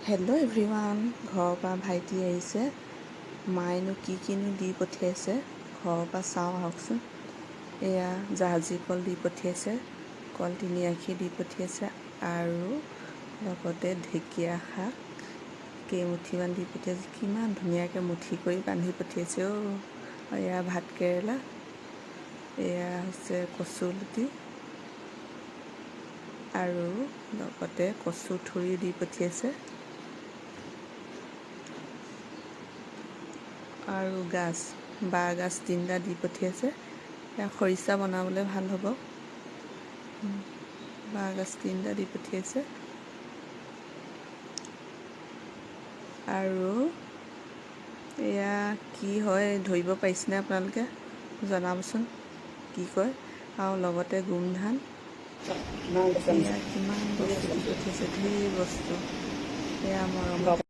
Hello' everyone, ঘৰৰ পৰা ভাইটি আহিছে। মায়েনো কিনো দি পঠিয়াইছে ঘৰৰ পৰা চাওঁ আহকচোন। এয়া জাহাজী কল দি পঠিয়াইছে, কল 3 আখি দি পঠিয়াইছে আৰু লগতে ঢেকীয়া শাক কেইমুঠিমান দি পঠিয়াইছে। কিমান ধুনীয়াকৈ মুঠি কৰি বান্ধি পঠিয়াইছে এয়া ভাত কেৰেলা, এয়া হৈছে কচুলতি আৰু লগতে কচু ঠুৰি দি পঠিয়াইছে আৰু বাঁহগাজ 3টা দি পঠিয়াইছে। এয়া খৰিচা বনাবলৈ ভাল হ'ব। বাঁহগাজ 3টা দি পঠিয়াইছে আৰু এয়া কি হয় ধৰিব পাৰিছেনে আপোনালোকে? জনাবচোন কি কয়। আৰু লগতে গোমধান, এয়া কিমান বস্তু দি পঠিয়াইছে, ঢেৰ বস্তু। এয়া মৰম